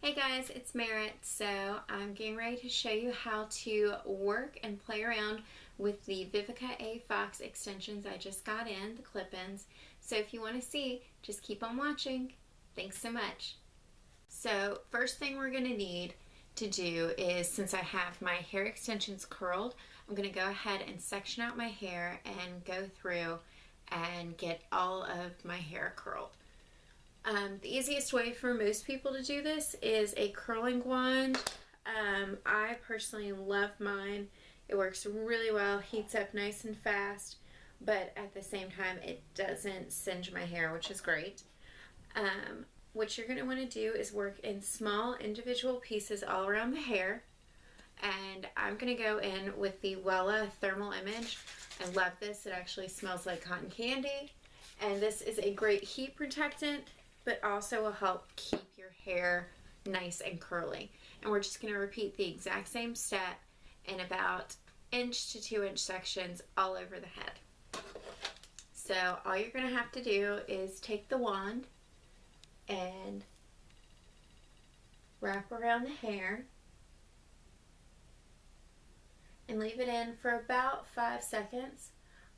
Hey guys, it's Merritt. So I'm getting ready to show you how to work and play around with the Vivica A Fox extensions I just got in, the clip-ins. So if you want to see, just keep on watching. Thanks so much. So first thing we're going to need to do is, since I have my hair extensions curled, I'm going to go ahead and section out my hair and go through and get all of my hair curled. The easiest way for most people to do this is a curling wand. I personally love mine. It works really well, heats up nice and fast, but at the same time it doesn't singe my hair, which is great. What you're going to want to do is work in small individual pieces all around the hair, and I'm going to go in with the Wella Thermal Image. I love this. It actually smells like cotton candy, and this is a great heat protectant, but also will help keep your hair nice and curly. And we're just going to repeat the exact same step in about 1 to 2 inch sections all over the head. So all you're going to have to do is take the wand and wrap around the hair and leave it in for about 5 seconds.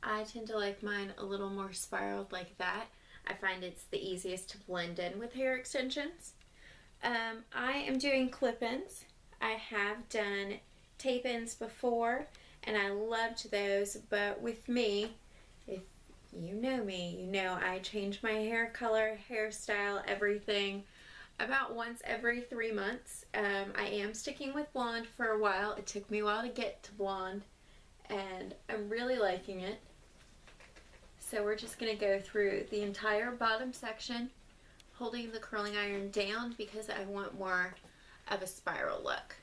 I tend to like mine a little more spiraled like that. I find it's the easiest to blend in with hair extensions. I am doing clip-ins. I have done tape-ins before, and I loved those, but with me, if you know me, you know I change my hair color, hairstyle, everything about once every 3 months. I am sticking with blonde for a while. It took me a while to get to blonde, and I'm really liking it. So we're just going to go through the entire bottom section, holding the curling iron down because I want more of a spiral look.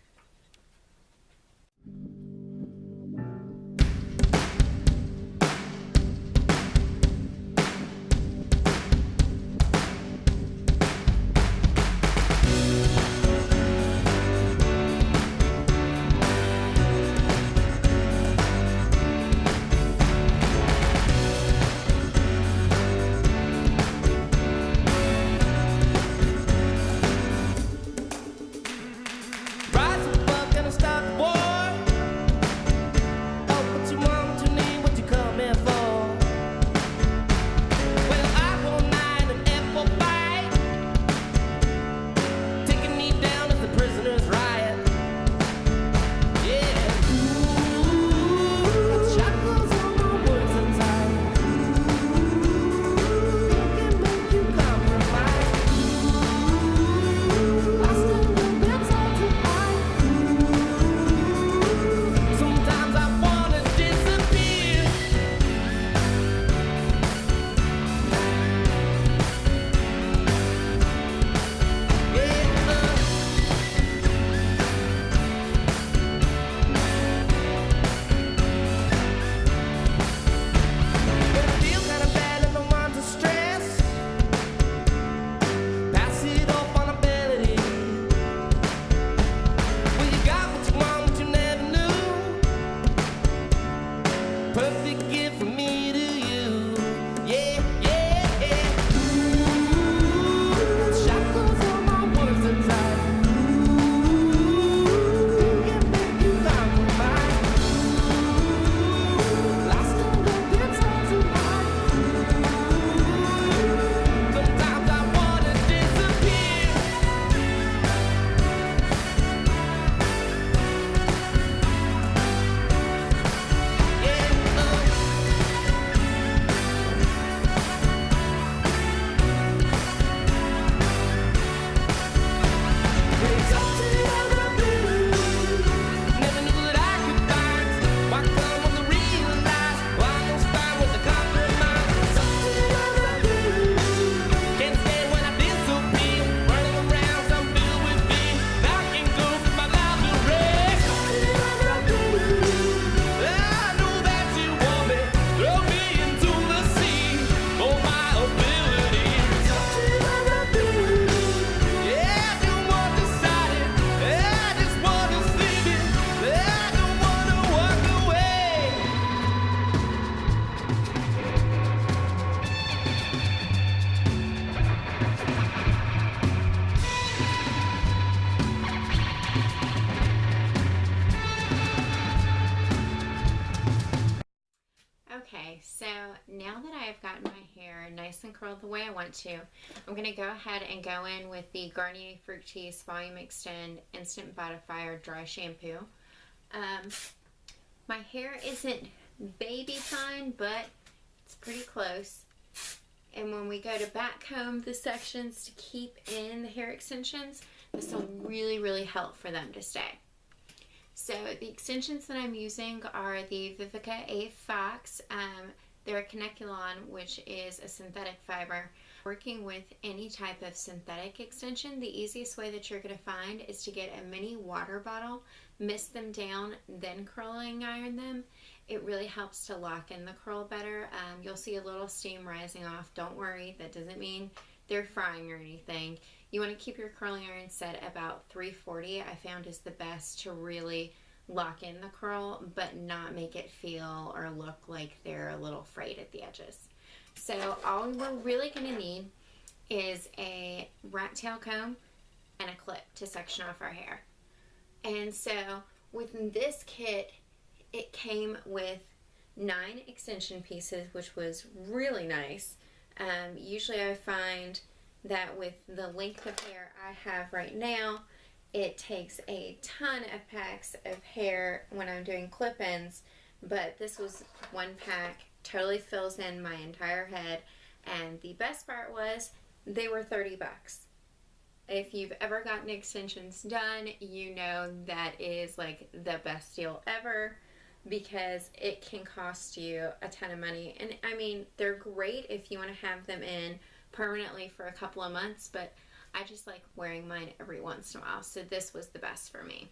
So now that I have gotten my hair nice and curled the way I want to, I'm going to go ahead and go in with the Garnier Fructis Volume Extend Instant Bodifier Dry Shampoo. My hair isn't baby fine, but it's pretty close. And when we go to back comb the sections to keep in the hair extensions, this will really, really help for them to stay. So the extensions that I'm using are the Vivica A Fox. They're a Kanekalon, which is a synthetic fiber. Working with any type of synthetic extension, the easiest way that you're going to find is to get a mini water bottle, mist them down, then curling iron them. It really helps to lock in the curl better. You'll see a little steam rising off. Don't worry, that doesn't mean they're frying or anything. You want to keep your curling iron set about 340, I found is the best to really lock in the curl, but not make it feel or look like they're a little frayed at the edges. So all we're really going to need is a rat tail comb and a clip to section off our hair. And so with this kit, it came with 9 extension pieces, which was really nice. Usually I find that with the length of hair I have right now, it takes a ton of packs of hair when I'm doing clip-ins, but this was one pack, totally fills in my entire head, and the best part was they were 30 bucks. If you've ever gotten extensions done, you know that is like the best deal ever, because it can cost you a ton of money. And I mean, they're great if you want to have them in permanently for a couple of months, but I just like wearing mine every once in a while, so this was the best for me.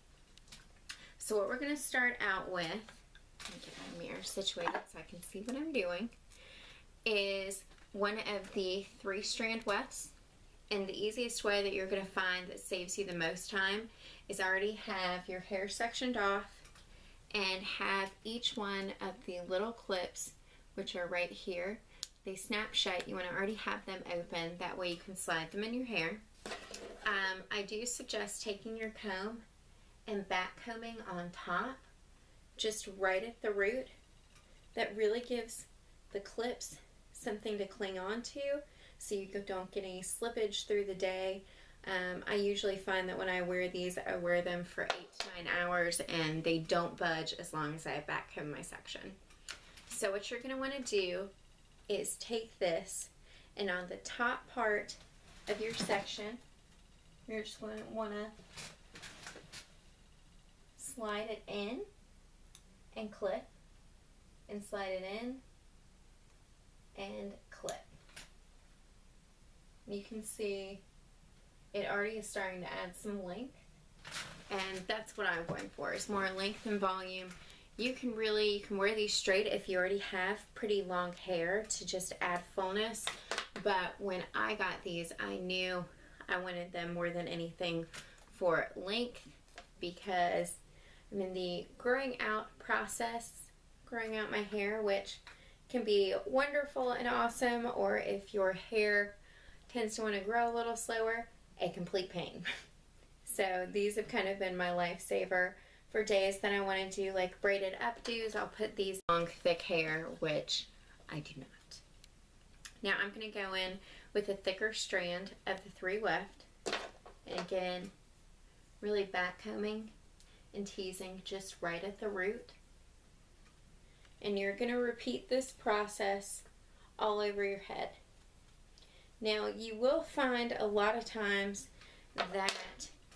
So what we're going to start out with, let me get my mirror situated so I can see what I'm doing, is one of the 3-strand wefts. And the easiest way that you're going to find that saves you the most time is already have your hair sectioned off and have each one of the little clips, which are right here. They snap shut. You want to already have them open. That way you can slide them in your hair. I do suggest taking your comb and back combing on top, just right at the root. That really gives the clips something to cling on to, so you don't get any slippage through the day. I usually find that when I wear these, I wear them for 8 to 9 hours and they don't budge as long as I back comb my section. So what you're going to want to do is take this, and on the top part of your section, you're just going to want to slide it in and clip, and slide it in and clip. You can see it already is starting to add some length, and that's what I'm going for, is more length and volume. You can wear these straight if you already have pretty long hair to just add fullness, but when I got these, I knew I wanted them more than anything for length, because I'm in the growing out process, growing out my hair, which can be wonderful and awesome, or if your hair tends to want to grow a little slower, a complete pain. So these have kind of been my lifesaver for days that I want to do like braided updos. I'll put these long thick hair, which I do not. Now I'm going to go in with a thicker strand of the 3 weft, and again, really back combing and teasing just right at the root. And you're going to repeat this process all over your head. Now you will find a lot of times that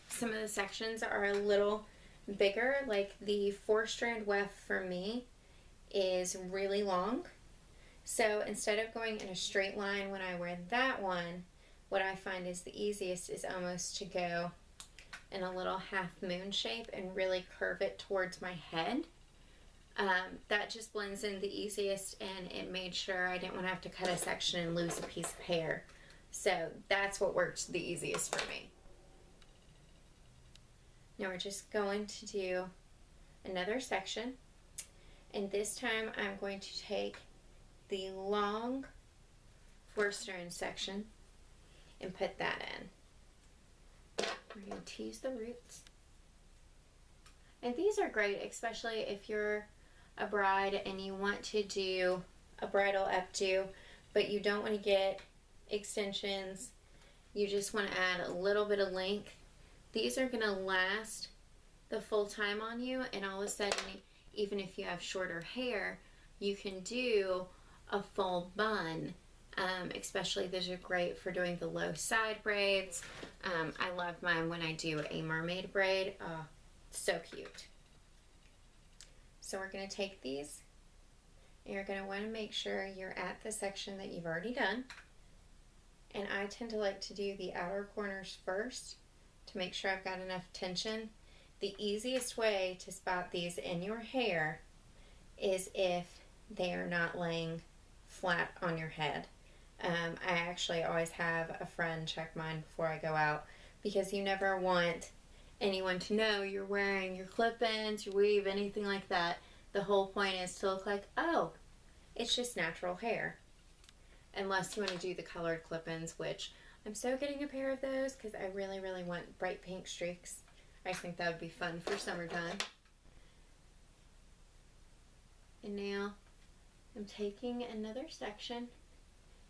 some of the sections are a little bigger, like the 4-strand weft for me is really long. So instead of going in a straight line when I wear that one, what I find is the easiest is almost to go in a little half moon shape and really curve it towards my head. That just blends in the easiest, and it made sure I didn't want to have to cut a section and lose a piece of hair. So that's what works the easiest for me. Now we're just going to do another section, and this time I'm going to take the long 4-strand section and put that in. We're going to tease the roots. And these are great, especially if you're a bride and you want to do a bridal updo, but you don't want to get extensions. You just want to add a little bit of length. These are going to last the full time on you, and all of a sudden, even if you have shorter hair, you can do a full bun. Especially those are great for doing the low side braids. I love mine when I do a mermaid braid. Oh, so cute. So we're going to take these, and you're going to want to make sure you're at the section that you've already done. And I tend to like to do the outer corners first to make sure I've got enough tension. The easiest way to spot these in your hair is if they are not laying flat on your head. I actually always have a friend check mine before I go out, because you never want anyone to know you're wearing your clip-ins, your weave, anything like that. The whole point is to look like, oh, it's just natural hair. Unless you want to do the colored clip-ins, which I'm so getting a pair of those because I really, really want bright pink streaks. I think that would be fun for summertime. And now I'm taking another section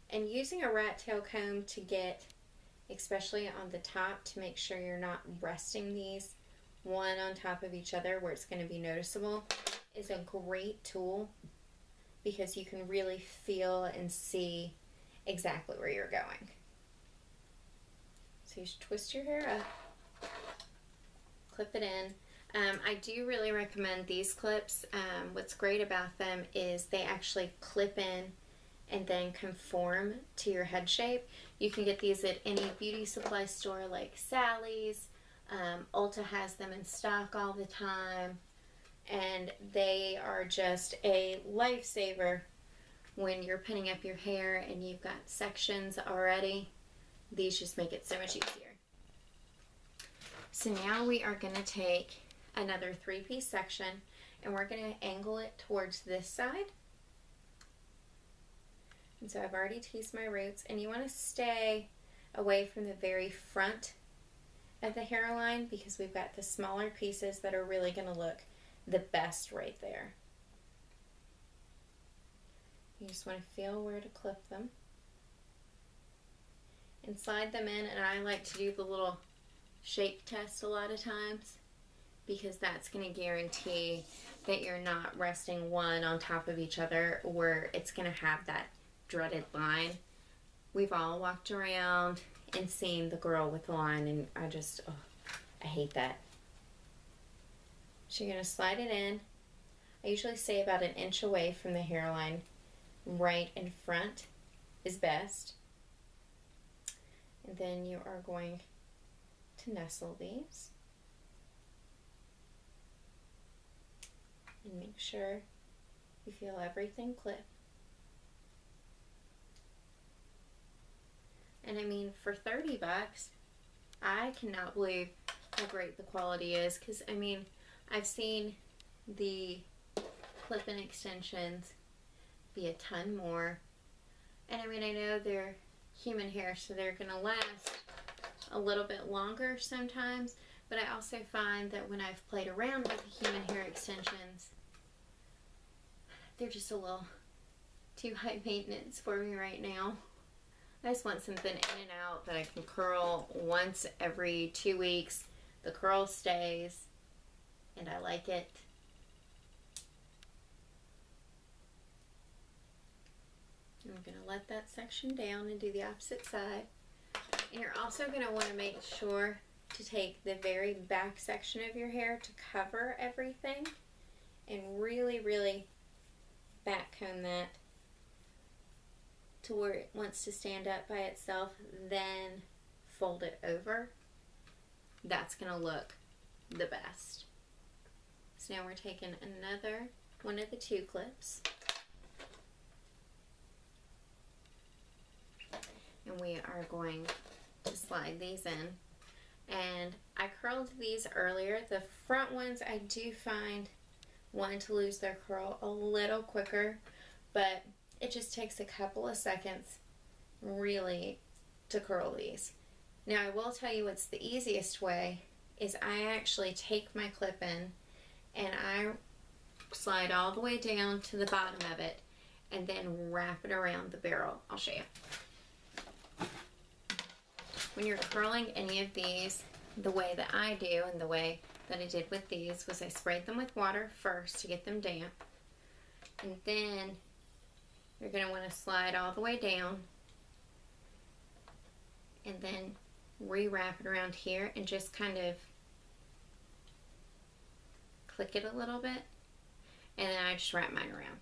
and using a rat tail comb to get, especially on the top, to make sure you're not resting these one on top of each other where it's going to be noticeable, is a great tool, because you can really feel and see exactly where you're going. So you just twist your hair up, clip it in. I do really recommend these clips. What's great about them is they actually clip in and then conform to your head shape. You can get these at any beauty supply store like Sally's. Ulta has them in stock all the time, and they are just a lifesaver when you're pinning up your hair and you've got sections already. These just make it so much easier. So now we are going to take another 3-piece section, and we're going to angle it towards this side. And so I've already teased my roots, and you want to stay away from the very front of the hairline, because we've got the smaller pieces that are really going to look the best right there. You just want to feel where to clip them and slide them in, and I like to do the little shake test a lot of times, because that's going to guarantee that you're not resting one on top of each other where it's going to have that dreaded line. We've all walked around and seen the girl with the line, and I hate that. So you're going to slide it in. I usually say about 1 inch away from the hairline, right in front is best. And then you are going to nestle these and make sure you feel everything clip. And I mean, for 30 bucks, I cannot believe how great the quality is, because I mean, I've seen the clip-in extensions be a ton more, and I mean, I know they're human hair, so they're gonna last a little bit longer sometimes, but I also find that when I've played around with the human hair extensions, they're just a little too high maintenance for me right now. I just want something in and out that I can curl once every 2 weeks. The curl stays, and I like it. I'm going to let that section down and do the opposite side. And you're also going to want to make sure to take the very back section of your hair to cover everything and really, really back comb that to where it wants to stand up by itself, then fold it over. That's going to look the best. So now we're taking another one of the 2 clips, and we are going to slide these in. And I curled these earlier. The front ones I do find want to lose their curl a little quicker, but it just takes a couple of seconds really to curl these. Now I will tell you what's the easiest way is I actually take my clip in and I slide all the way down to the bottom of it, and then wrap it around the barrel. I'll show you. When you're curling any of these, the way that I do and the way that I did with these was I sprayed them with water first to get them damp, and then you're going to want to slide all the way down and then re-wrap it around here and just kind of click it a little bit, and then I just wrap mine around.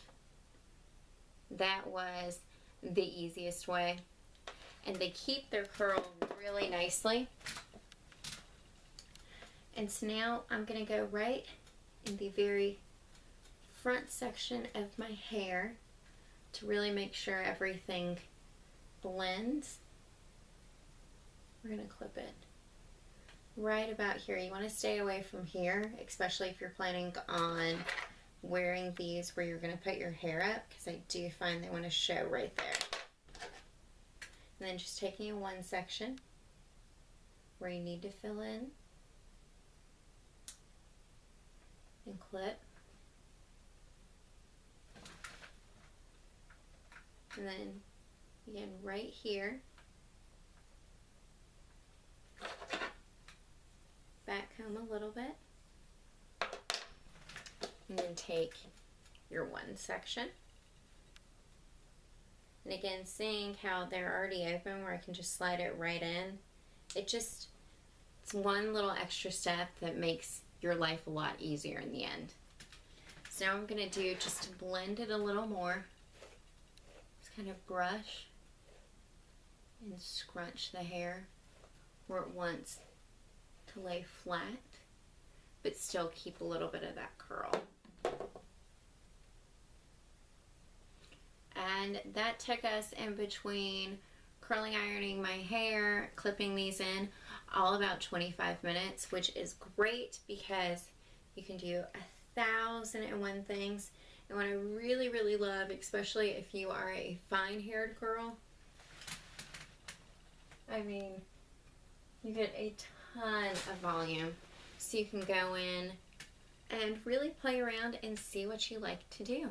That was the easiest way, and they keep their curl really nicely. And so now I'm going to go right in the very front section of my hair to really make sure everything blends. We're going to clip it right about here. You want to stay away from here, especially if you're planning on wearing these where you're going to put your hair up, because I do find they want to show right there. And then just taking one section where you need to fill in and clip. And then again right here, back comb a little bit, and then take your one section. And again, seeing how they're already open where I can just slide it right in, it's one little extra step that makes your life a lot easier in the end. So now I'm going to do, just to blend it a little more, just kind of brush and scrunch the hair where it wants to lay flat, but still keep a little bit of that curl. And that took us in between curling ironing my hair, clipping these in, all about 25 minutes, which is great because you can do 1,001 things. And what I really, really love, especially if you are a fine-haired girl, I mean, you get a ton of volume, so you can go in and really play around and see what you like to do.